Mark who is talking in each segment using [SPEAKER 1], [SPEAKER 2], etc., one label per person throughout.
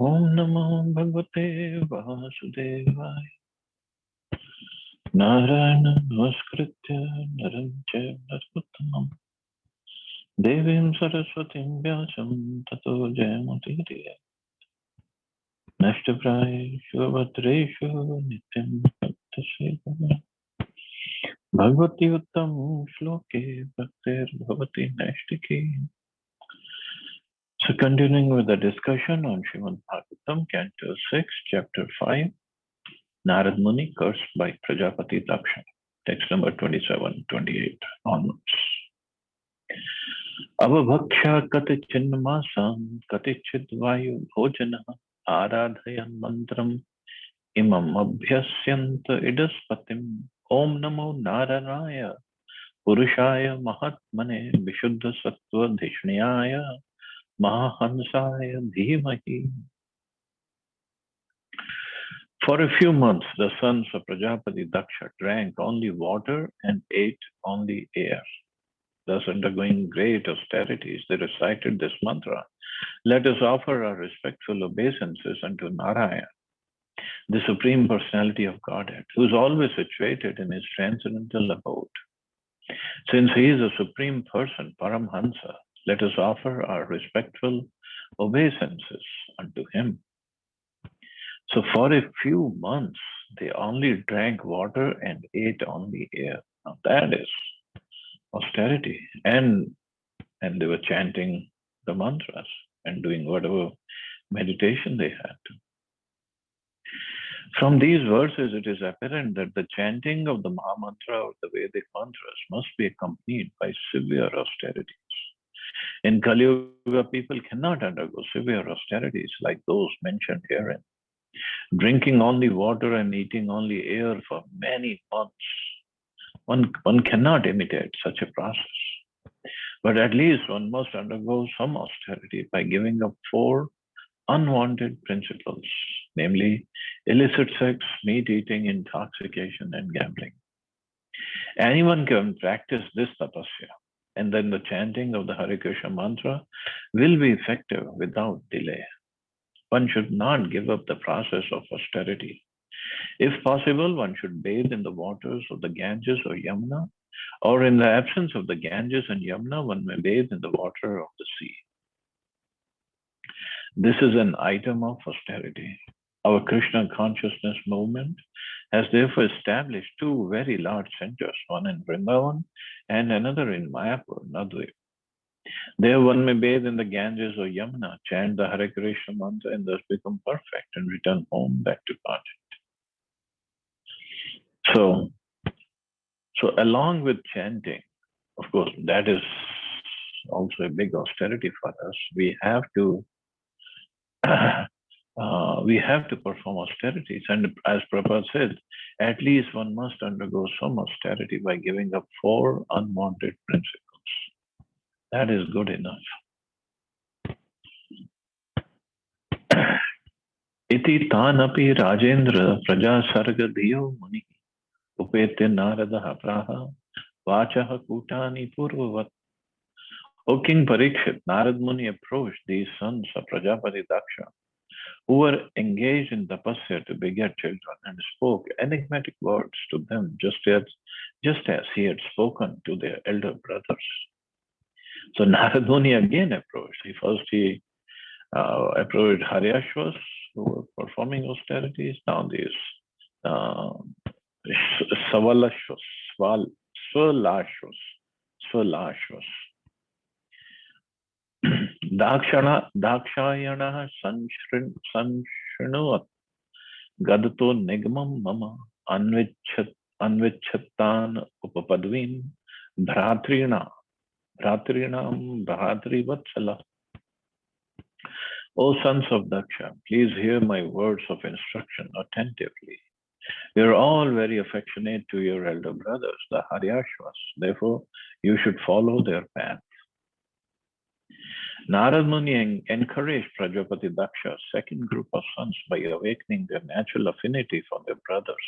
[SPEAKER 1] Om Namo Bhagavate Vasudevaya. Narayana Namaskritya Naram Chaiva Narottamam Devim Saraswatim Vyasam Tato Jayamudiriya Nashtaprayeshu Bhatreshu Nityam Bhaktasevaya Bhagavati Uttam Shloke Bhaktir Bhavati Nashtiki. So continuing with the discussion on Srimad Bhagavatam, Canto 6, Chapter 5, Narad Muni cursed by Prajapati Daksha. Text number 27, 28 onwards. Avabhaksha katichinnmasam katichid vayu bhojana aradhayan mantram imam abhyasyanta idaspatim om namo naranaya purushaya mahatmane vishuddha sattva dhishniyaya mahahansaya dhimahi. For a few months, the sons of Prajapati Daksha drank only water and ate only air. Thus, undergoing great austerities, they recited this mantra: Let us offer our respectful obeisances unto Narayana, the Supreme Personality of Godhead, who is always situated in his transcendental abode. Since he is a Supreme Person, Paramhansa, let us offer our respectful obeisances unto him. So for a few months, they only drank water and ate only air. Now that is austerity. And they were chanting the mantras and doing whatever meditation they had to. From these verses, it is apparent that the chanting of the Mahamantra or the Vedic mantras must be accompanied by severe austerities. In Kali Yuga, people cannot undergo severe austerities like those mentioned herein. Drinking only water and eating only air for many months. One cannot imitate such a process. But at least one must undergo some austerity by giving up 4 unwanted principles, namely illicit sex, meat eating, intoxication, and gambling. Anyone can practice this tapasya, and then the chanting of the Hare Krishna mantra will be effective without delay. One should not give up the process of austerity. If possible, one should bathe in the waters of the Ganges or Yamuna, or in the absence of the Ganges and Yamuna, one may bathe in the water of the sea. This is an item of austerity. Our Krishna consciousness movement has therefore established 2 very large centers, one in Vrindavan and another in Mayapur, Nadvip. There one may bathe in the Ganges or Yamuna, chant the Hare Krishna mantra, and thus become perfect and return home back to Godhead. So along with chanting, of course, that is also a big austerity for us. We have to perform austerities, and as Prabhupada said, at least one must undergo some austerity by giving up 4 unwanted principles. That is good enough. Iti tanapi Rajendra praja sarga dhiyo muni upete naradaha praha vachaha kutani purvavat. O King Parikshit, Narad Muni approached these sons of Prajapati Daksha, who were engaged in tapasya to beget children, and spoke enigmatic words to them, just as he had spoken to their elder brothers. So Narad Muni again approached. He approached Haryashvas, who were performing austerities. Now these Svalashvas. Dakshayanah sanshrinuvat gadato nigmam mama anvichattan upapadvim bhratrinam bhatrivatsala. O sons of Daksha, please hear my words of instruction attentively. We are all very affectionate to your elder brothers, the Haryashvas. Therefore, you should follow their path. Narad Muni encouraged Prajapati Daksha's second group of sons by awakening their natural affinity for their brothers.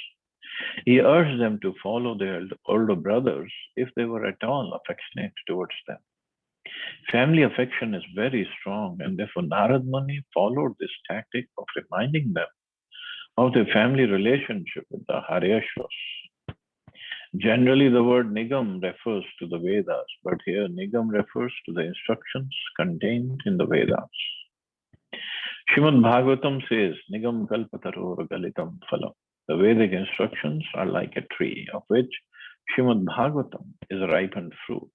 [SPEAKER 1] He urged them to follow their older brothers if they were at all affectionate towards them. Family affection is very strong, and therefore Narad Muni followed this tactic of reminding them of their family relationship with the Haryashvas. Generally, the word Nigam refers to the Vedas, but here Nigam refers to the instructions contained in the Vedas. Srimad Bhagavatam says, Nigam kalpataror galitam phalam. The Vedic instructions are like a tree, of which Srimad Bhagavatam is a ripened fruit.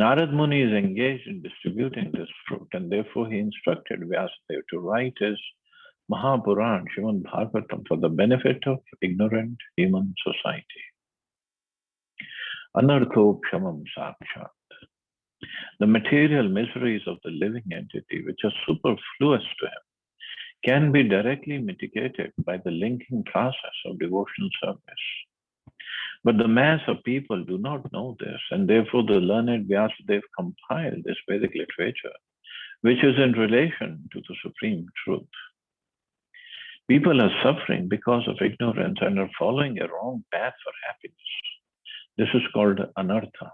[SPEAKER 1] Narad Muni is engaged in distributing this fruit, and therefore he instructed Vyasadeva to write his Mahapuran, Srimad Bhagavatam, for the benefit of ignorant human society. Anartho kshamam sakshat. The material miseries of the living entity, which are superfluous to him, can be directly mitigated by the linking process of devotional service. But the mass of people do not know this, and therefore the learned Vyasadeva compiled this Vedic literature, which is in relation to the supreme truth. People are suffering because of ignorance and are following a wrong path for happiness. This is called anartha.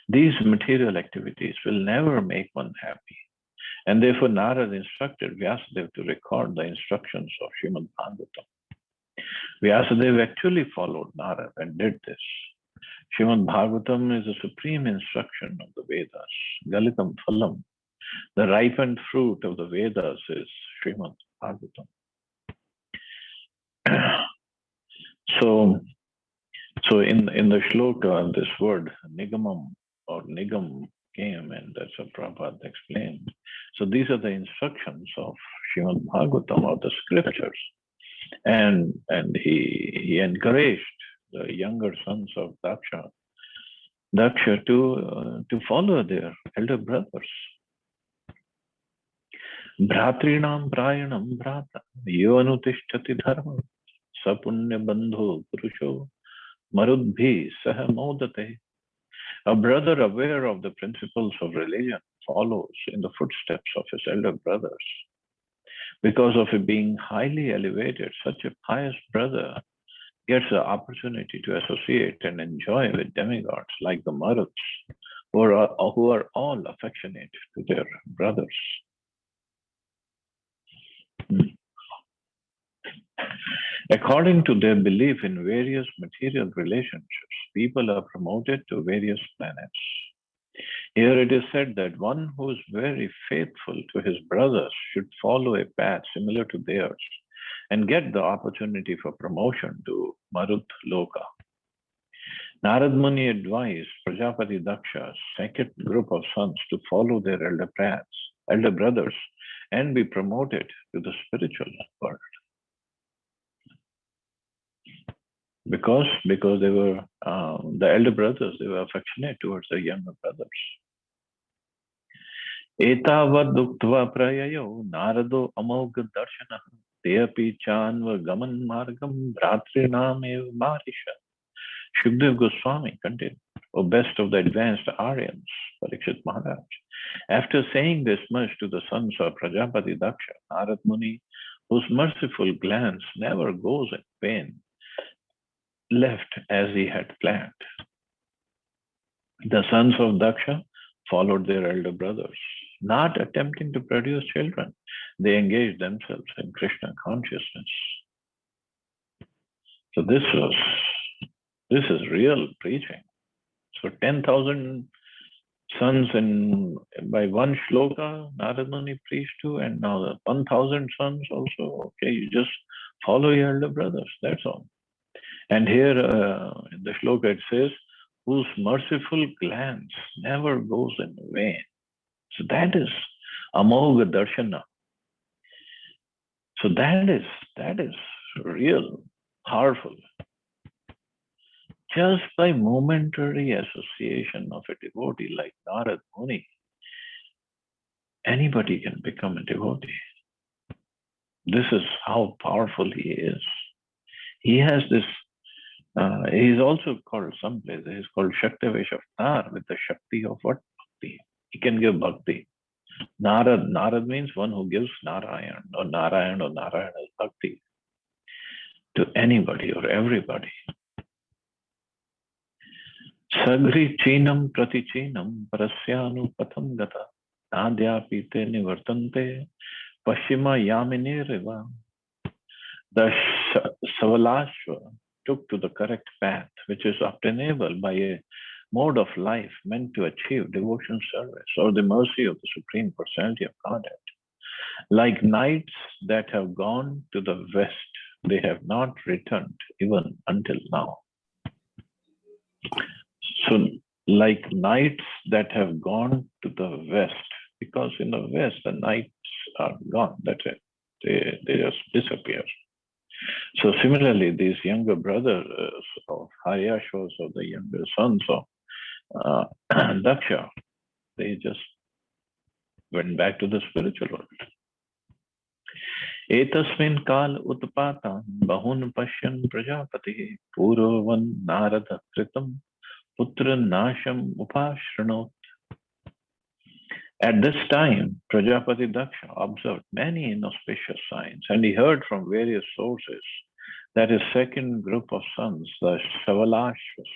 [SPEAKER 1] These material activities will never make one happy, and therefore Narad instructed Vyasadeva to record the instructions of Srimad Bhagavatam. Vyasadeva actually followed Narad and did this. Srimad Bhagavatam is a supreme instruction of the Vedas. Galitam phalam. The ripened fruit of the Vedas is Srimad Bhagavatam. So in the shloka, this word nigamam or nigam came, and that's what Prabhupada explained. So these are the instructions of Srimad Bhagavatam, or the scriptures. And he encouraged the younger sons of Daksha to follow their elder brothers. Bhratrinam prayanam bhrata yo anutishthati dharma sapunya bandho purusho marudbhi saha modate. A brother aware of the principles of religion follows in the footsteps of his elder brothers. Because of it being highly elevated, such a pious brother gets the opportunity to associate and enjoy with demigods like the Maruts, who are all affectionate to their brothers. According to their belief in various material relationships, people are promoted to various planets. Here it is said that one who is very faithful to his brothers should follow a path similar to theirs and get the opportunity for promotion to Marut Loka. Narad Muni advised Prajapati Daksha's second group of sons to follow their elder brothers, and be promoted to the spiritual world. Because they were the elder brothers, they were affectionate towards their younger brothers. Etavad uktva prayayo narado amogha darshana teapi chanva gaman margam bhratrinam eva marisha. Shukdev Goswami continued, O best of the advanced Aryans, Parikshit Maharaj. After saying this much to the sons of Prajapati Daksha, Narad Muni, whose merciful glance never goes in vain, left as he had planned. The sons of Daksha followed their elder brothers, not attempting to produce children. They engaged themselves in Krishna consciousness. So this is real preaching. So 10,000 sons by one shloka, Narad Muni preached to, and now the 1,000 sons also. Okay, you just follow your elder brothers. That's all. And here in the shloka it says, whose merciful glance never goes in vain. So that is Amogha Darshana. So that is real, powerful. Just by momentary association of a devotee like Narad Muni, anybody can become a devotee. This is how powerful he is. He has this, he is also called someplace, he is called Shaktivesh Avatar, with the Shakti of what? Bhakti. He can give Bhakti. Narad means one who gives Narayan or Narayana is Bhakti to anybody or everybody. Sagri chinam pratichinam parasyanu patham gata nadyapite nivartante pashima yaminiriva. The Savalashva took to the correct path, which is obtainable by a mode of life meant to achieve devotion service or the mercy of the Supreme Personality of Godhead. Like knights that have gone to the west, they have not returned even until now. So, like knights that have gone to the west, because in the west the knights are gone, that's it. They just disappear. So similarly, these younger brothers of Haryashvas, or the younger sons of Daksha, they just went back to the spiritual world. एतस्मिन् काल उत्पाता बहुन पश्यन् प्रजापतिः पूर्ववन् नारद कृतं पुत्र नाशम upashranot. At this time, Prajapati Daksha observed many inauspicious signs, and he heard from various sources that his second group of sons, the Savalashvas,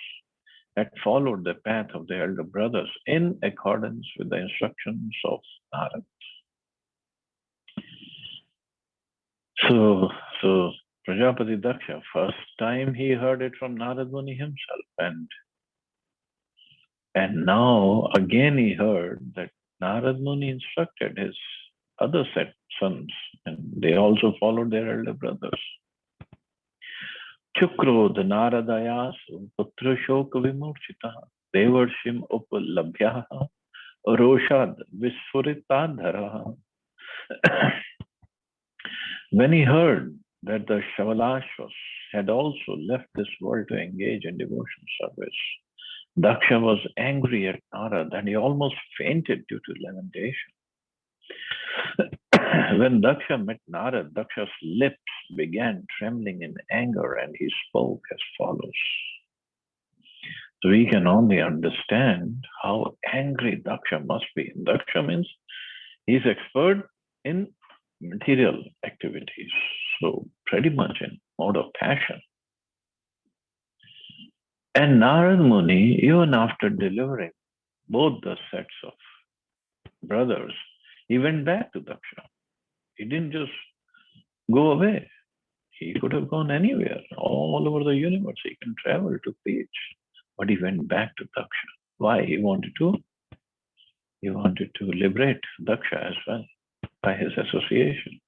[SPEAKER 1] had followed the path of the elder brothers in accordance with the instructions of Narad. So Prajapati Daksha, first time he heard it from Narad Muni himself, and now again he heard that Narad Muni instructed his other set sons, and they also followed their elder brothers. Chukro the Naradayasu Putra Shoka Vimurchita Devarshim Upalabhyaha Roshad Visfuritadharaha. When he heard that the Shavalashvas had also left this world to engage in devotion service, Daksha was angry at Narad and he almost fainted due to lamentation. When Daksha met Narad, Daksha's lips began trembling in anger and he spoke as follows. So we can only understand how angry Daksha must be. Daksha means he's expert in material activities, so pretty much in mode of passion. And Narad Muni, even after delivering both the sets of brothers, he went back to Daksha. He didn't just go away. He could have gone anywhere, all over the universe. He can travel to preach. But he went back to Daksha. Why? He wanted to liberate Daksha as well by his association.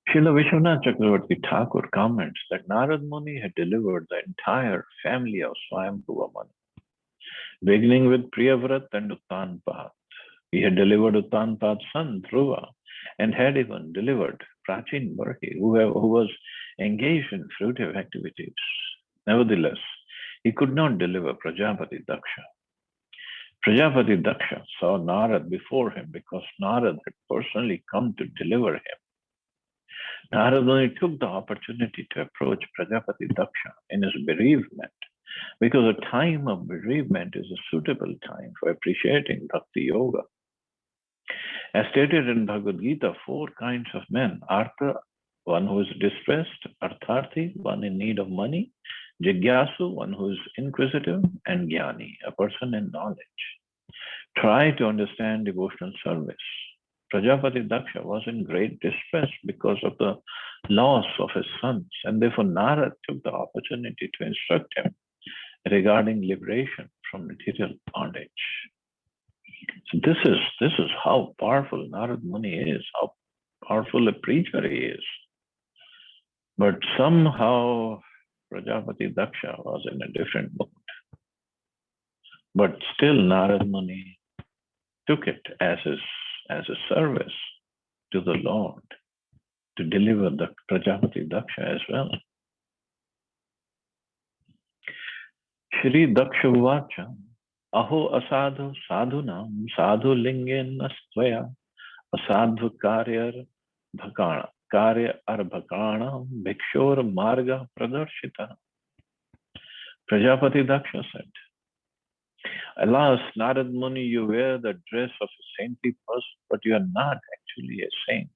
[SPEAKER 1] Srila Vishwanath Chakravarti Thakur comments that Narad Muni had delivered the entire family of Swayambhuva Manu, beginning with Priyavrat and Uttanpat. He had delivered Uttanpat's son Dhruva and had even delivered Prachin Barhi, who was engaged in fruitive activities. Nevertheless, he could not deliver Prajapati Daksha. Prajapati Daksha saw Narad before him because Narad had personally come to deliver him. Narad Muni took the opportunity to approach Prajapati Daksha in his bereavement, because a time of bereavement is a suitable time for appreciating Bhakti Yoga. As stated in Bhagavad Gita, 4 kinds of men: Artha, one who is distressed; Artharthi, one in need of money; Jigyasu, one who is inquisitive; and Jnani, a person in knowledge. Try to understand devotional service. Prajapati Daksha was in great distress because of the loss of his sons, and therefore Narad took the opportunity to instruct him regarding liberation from material bondage. So this is how powerful Narad Muni is, how powerful a preacher he is. But somehow Prajapati Daksha was in a different mood. But still Narad Muni took it as a service to the Lord to deliver the Prajapati Daksha as well. Shri Daksha Uvacha Aho asadhu sadhunam sadhu lingen astvaya asadhu karya arbhakana bhikshor marga pradarshita. Prajapati Daksha said, alas, Narad Muni, you wear the dress of a saintly person, but you are not actually a saint.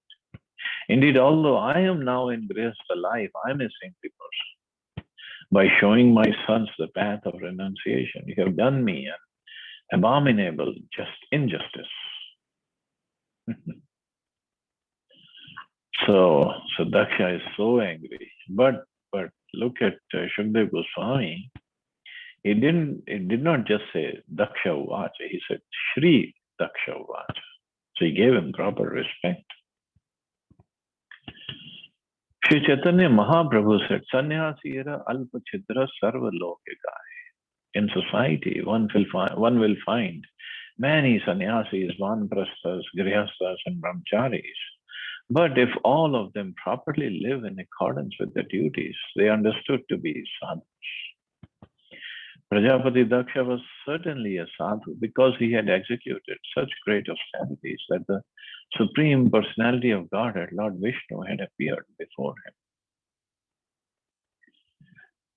[SPEAKER 1] Indeed, although I am now in Grihastha life, I am a saintly person. By showing my sons the path of renunciation, you have done me an abominable injustice. So Daksha is so angry. But look at Shukdev Goswami. He did not just say Daksha Uvacha. He said Shri Daksha Uvacha. So he gave him proper respect. Sri Chaitanya Mahaprabhu said, Sannyasira Alpa Chidra Sarva Lokikaya. In society, one will find many sannyasis, vanprasthas, grihasthas, and brahmacharis. But if all of them properly live in accordance with their duties, they are understood to be sadhus. Prajapati Daksha was certainly a sadhu because he had executed such great austerities that the Supreme Personality of Godhead, Lord Vishnu, had appeared before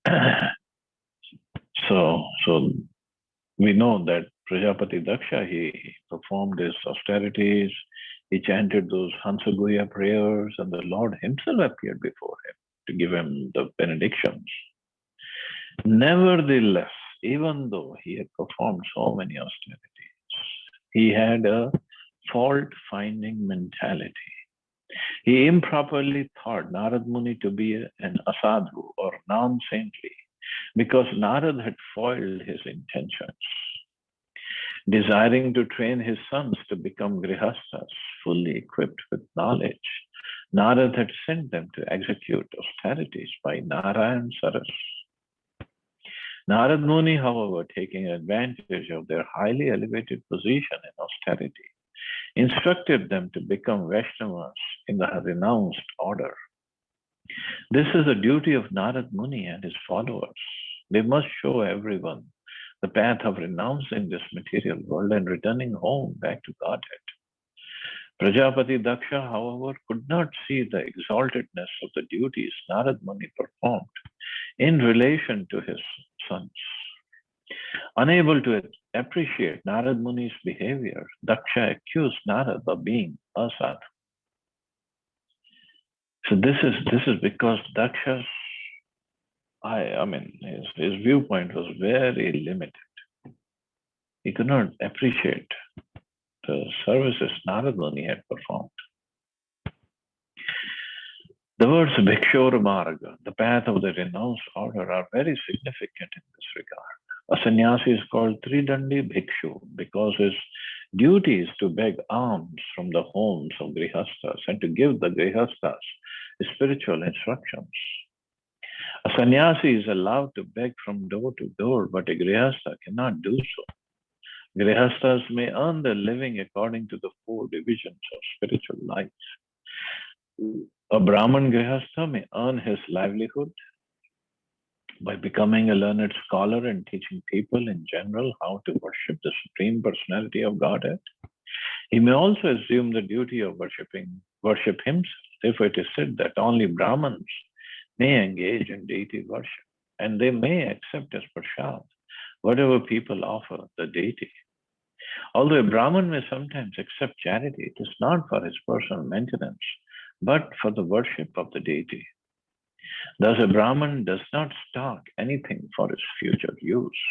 [SPEAKER 1] him. So we know that Prajapati Daksha, he performed his austerities, he chanted those Hansaguhya prayers, and the Lord himself appeared before him to give him the benedictions. Nevertheless, even though he had performed so many austerities, he had a fault-finding mentality. He improperly thought Narad Muni to be an asadhu or non-saintly because Narad had foiled his intentions. Desiring to train his sons to become grihasthas, fully equipped with knowledge, Narad had sent them to execute austerities by Narayan Saras. Narad Muni, however, taking advantage of their highly elevated position in austerity, instructed them to become Vaishnavas in the renounced order. This is the duty of Narad Muni and his followers. They must show everyone the path of renouncing this material world and returning home back to Godhead. Prajapati Daksha, however, could not see the exaltedness of the duties Narad Muni performed in relation to his sons. Unable to appreciate Narad Muni's behavior, Daksha accused Narad of being a sadhu. So this is because Daksha's, his viewpoint was very limited. He could not appreciate the services Narad Muni had performed. The words Bhikshur Marga, the path of the renounced order, are very significant in this regard. A sannyasi is called Tridandi Bhikshu because his duty is to beg alms from the homes of grihasthas and to give the grihasthas spiritual instructions. A sannyasi is allowed to beg from door to door, but a grihastha cannot do so. Grihasthas may earn their living according to the 4 divisions of spiritual life. A Brahman grihastha may earn his livelihood by becoming a learned scholar and teaching people in general how to worship the Supreme Personality of Godhead. He may also assume the duty of worship himself. Therefore, it is said that only Brahmins may engage in deity worship, and they may accept as prasad whatever people offer the deity. Although a Brahmin may sometimes accept charity, it is not for his personal maintenance, but for the worship of the deity. Thus, a Brahmin does not stock anything for his future use.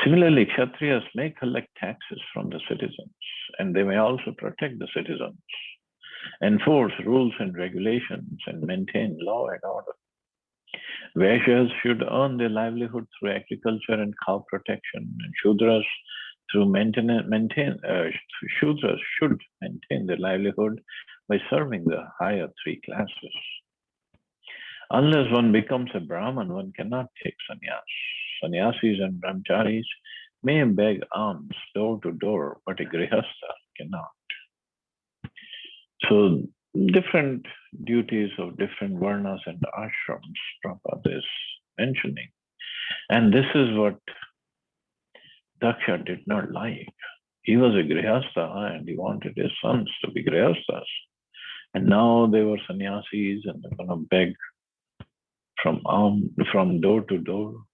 [SPEAKER 1] Similarly, Kshatriyas may collect taxes from the citizens, and they may also protect the citizens, enforce rules and regulations, and maintain law and order. Vaishyas should earn their livelihood through agriculture and cow protection, and Shudras Shudras should maintain their livelihood by serving the higher 3 classes. Unless one becomes a Brahman, one cannot take sannyas. Sannyasis and brahmacharis may beg alms door to door, but a grihastha cannot. So different duties of different varnas and ashrams Prabhupada is mentioning. And this is what Daksha did not like. He was a grihastha and he wanted his sons to be grihasthas. And now they were sannyasis and they're going to beg from door to door.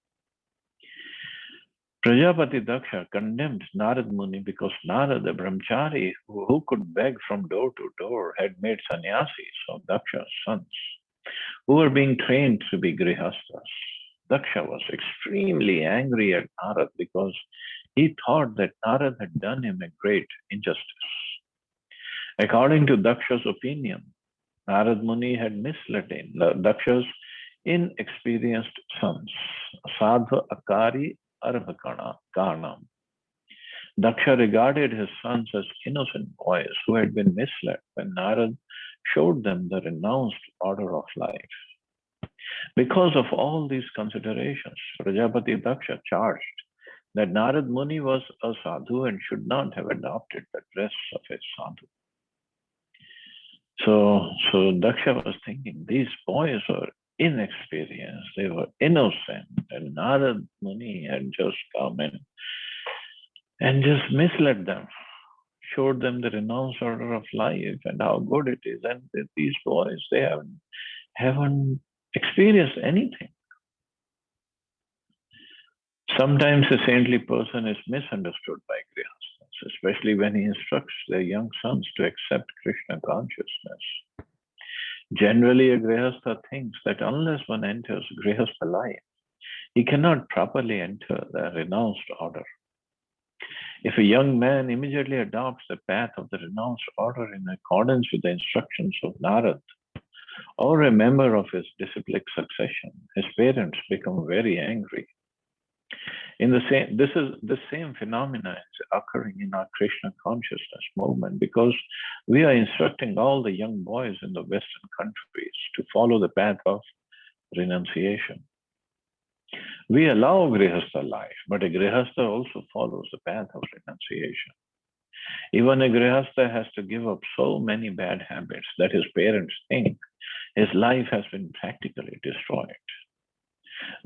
[SPEAKER 1] Prajapati Daksha condemned Narad Muni because Narad, the brahmachari who could beg from door to door, had made sannyasis of Daksha's sons, who were being trained to be grihasthas. Daksha was extremely angry at Narad because he thought that Narad had done him a great injustice. According to Daksha's opinion, Narad Muni had misled Daksha's inexperienced sons, Sadhu Akari Karnam. Daksha regarded his sons as innocent boys who had been misled when Narad showed them the renounced order of life. Because of all these considerations, Prajapati Daksha charged that Narad Muni was a sadhu and should not have adopted the dress of a sadhu. So Daksha was thinking these boys were inexperienced, they were innocent, and Narad Muni had just come in and just misled them, showed them the renounced order of life and how good it is. And these boys, they haven't experienced anything. Sometimes a saintly person is misunderstood by grihasthas, especially when he instructs their young sons to accept Krishna consciousness. Generally, a grihastha thinks that unless one enters grihastha life, he cannot properly enter the renounced order. If a young man immediately adopts the path of the renounced order in accordance with the instructions of Narad, or a member of his disciplic succession, his parents become very angry. The same phenomena is occurring in our Krishna consciousness movement because we are instructing all the young boys in the Western countries to follow the path of renunciation. We allow grihastha life, but a grihastha also follows the path of renunciation. Even a grihastha has to give up so many bad habits that his parents think his life has been practically destroyed.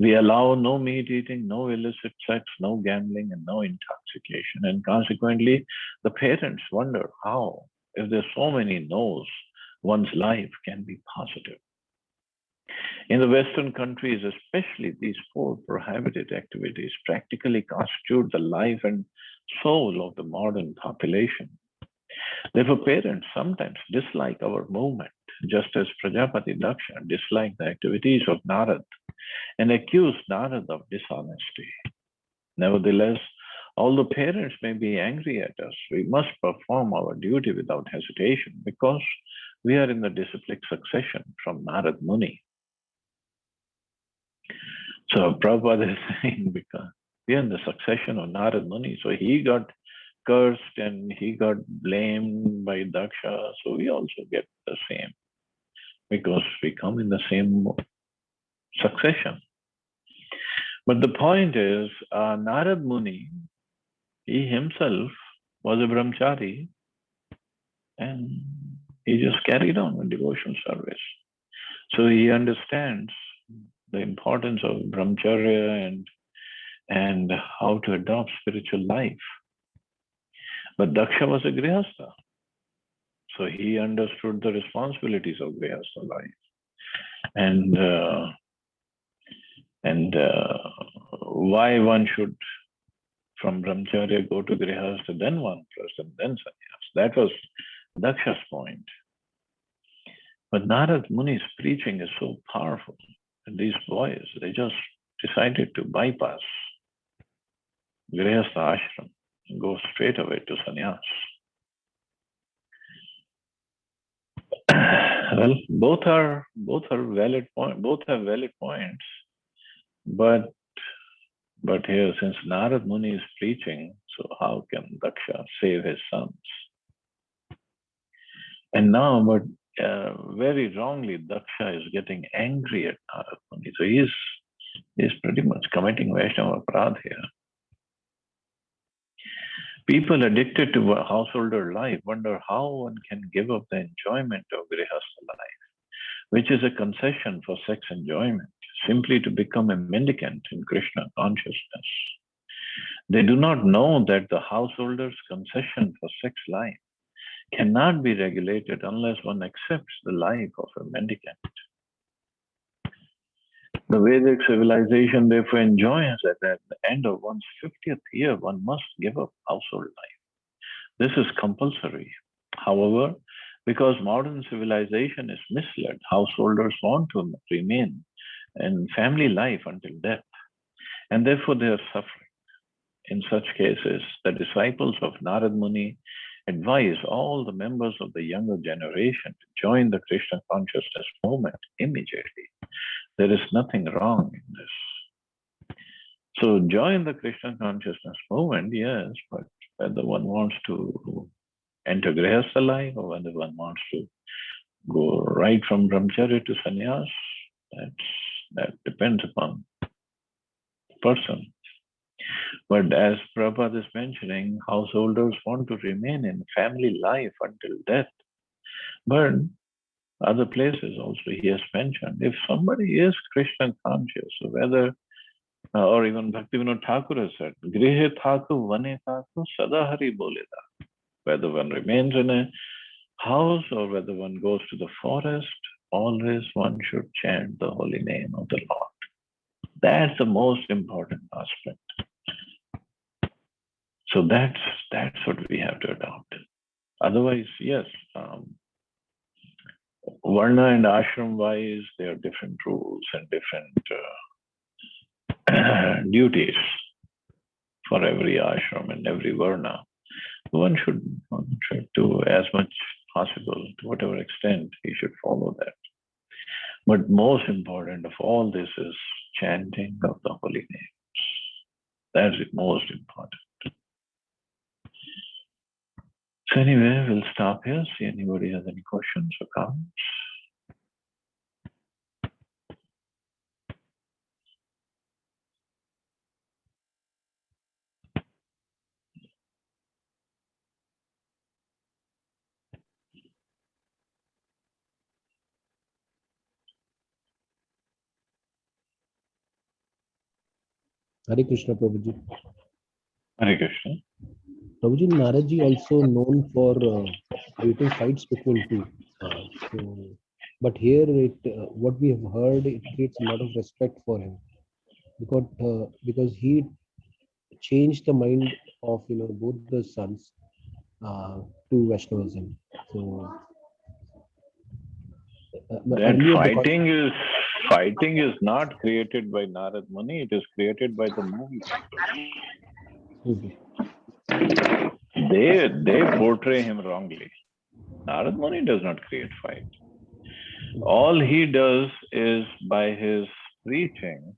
[SPEAKER 1] We allow no meat eating, no illicit sex, no gambling, and no intoxication. And consequently, the parents wonder how, if there's so many no's, one's life can be positive. In the Western countries, especially, these four prohibited activities practically constitute the life and soul of the modern population. Therefore, parents sometimes dislike our movement, just as Prajapati Daksha disliked the activities of Narad and accused Narad of dishonesty. Nevertheless, although parents may be angry at us, we must perform our duty without hesitation because we are in the disciplic succession from Narad Muni. So Prabhupada is saying because we are in the succession of Narad Muni, so he got cursed and he got blamed by Daksha, so we also get the same because we come in the same succession. But the point is, Narad Muni, he himself was a brahmachari and he just carried on with devotion service. So he understands the importance of brahmacharya and how to adopt spiritual life. But Daksha was a grihastha. So he understood the responsibilities of grihastha life. And why one should from brahmacharya go to grihastha, then vanaprastha, and then sannyas. That was Daksha's point. But Narad Muni's preaching is so powerful. And these boys, they just decided to bypass grihastha ashram and go straight away to sannyas. Well, both have valid points. But here, since Narad Muni is preaching, so how can Daksha save his sons? And now, but very wrongly, Daksha is getting angry at Narad Muni. So he's pretty much committing Vaishnava aparadh here. People addicted to a householder life wonder how one can give up the enjoyment of grihastha life, which is a concession for sex enjoyment, simply to become a mendicant in Krishna consciousness. They do not know that the householder's concession for sex life cannot be regulated unless one accepts the life of a mendicant. The Vedic civilization therefore enjoins that at the end of one's 50th year, one must give up household life. This is compulsory. However, because modern civilization is misled, householders want to remain in family life until death, and therefore they are suffering. In such cases, the disciples of Narad Muni advise all the members of the younger generation to join the Krishna consciousness movement immediately. There is nothing wrong in this. So join the Krishna consciousness movement, yes, but whether one wants to enter Grihastha life or whether one wants to go right from Brahmacharya to Sannyas, that depends upon the person. But as Prabhupada is mentioning, householders want to remain in family life until death. But other places also he has mentioned, if somebody is Krishna conscious, whether, or even Bhaktivinoda Thakur has said, Grihe Thaku Vane Thaku Sada Hari Boleda. Whether one remains in a house or whether one goes to the forest, always one should chant the holy name of the Lord. That's the most important aspect. So that's what we have to adopt. Otherwise, yes, Varna and ashram wise, there are different rules and different duties for every ashram and every Varna. One should do as much possible, to whatever extent he should follow that. But most important of all this is chanting of the holy names. That's the most important. So anyway, we'll stop here. See anybody has any questions or comments.
[SPEAKER 2] Hare Krishna, Prabhuji.
[SPEAKER 1] Hare Krishna.
[SPEAKER 2] Prabhuji, Naradji also known for creating fights between two. But here, what we have heard, it creates a lot of respect for him, because he changed the mind of both the sons to Vaishnavism. So
[SPEAKER 1] that fighting is not created by Narad Muni. It is created by the movie. They portray him wrongly. Narad Muni does not create fight. All he does is, by his preaching,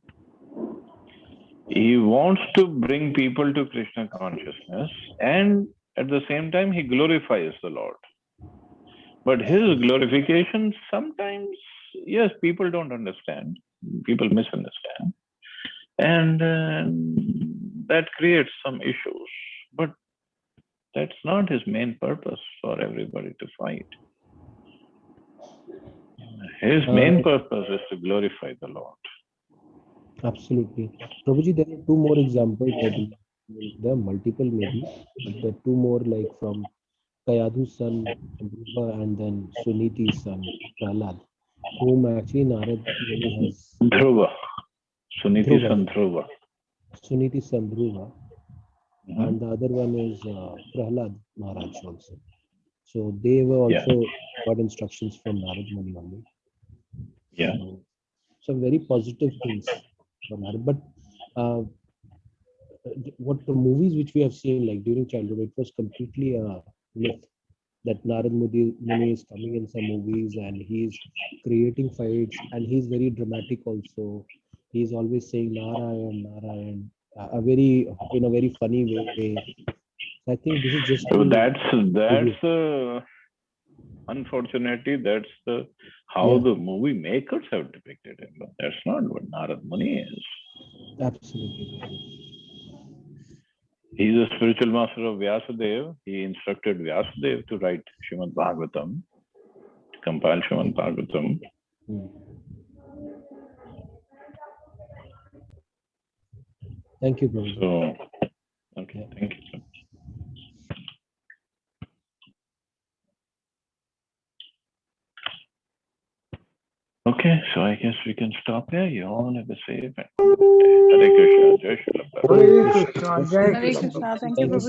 [SPEAKER 1] he wants to bring people to Krishna consciousness, and at the same time he glorifies the Lord. But his glorification sometimes, yes, people don't understand. People misunderstand. And that creates some issues. But that's not his main purpose for everybody to fight. His main purpose is to glorify the Lord.
[SPEAKER 2] Absolutely. Prabhuji, there are two more examples, I believe. There are multiple maybe, but there are two more, like from Kayadu's son Dhruva and then Suniti's son Prahlad, whom actually Narad Muni has.
[SPEAKER 1] Dhruva. Suniti's son Dhruva.
[SPEAKER 2] Suniti's son Dhruva. And the other one is Prahlad Maharaj also. So they were also got instructions from Narad Muni only.
[SPEAKER 1] Yeah.
[SPEAKER 2] So some very positive things for Narad. But what the movies which we have seen, like during childhood, it was completely a myth that Narad Muni is coming in some movies and he's creating fights, and he's very dramatic also. He's always saying Narayan, Narayan, in a very funny way. I think this is just.
[SPEAKER 1] So that's unfortunately, that's how the movie makers have depicted him. That's not what Narad Muni is.
[SPEAKER 2] Absolutely.
[SPEAKER 1] He's a spiritual master of Vyasadeva. He instructed Vyasadeva to write Srimad Bhagavatam, to compile Srimad Bhagavatam.
[SPEAKER 2] Thank you, Prabhuji.
[SPEAKER 1] So, okay, thank you. Okay, so I guess we can stop here. You all have a safe and Hare Krishna. Jai Shri Prabhupada.
[SPEAKER 3] Hare Krishna. Thank you, Prabhuji.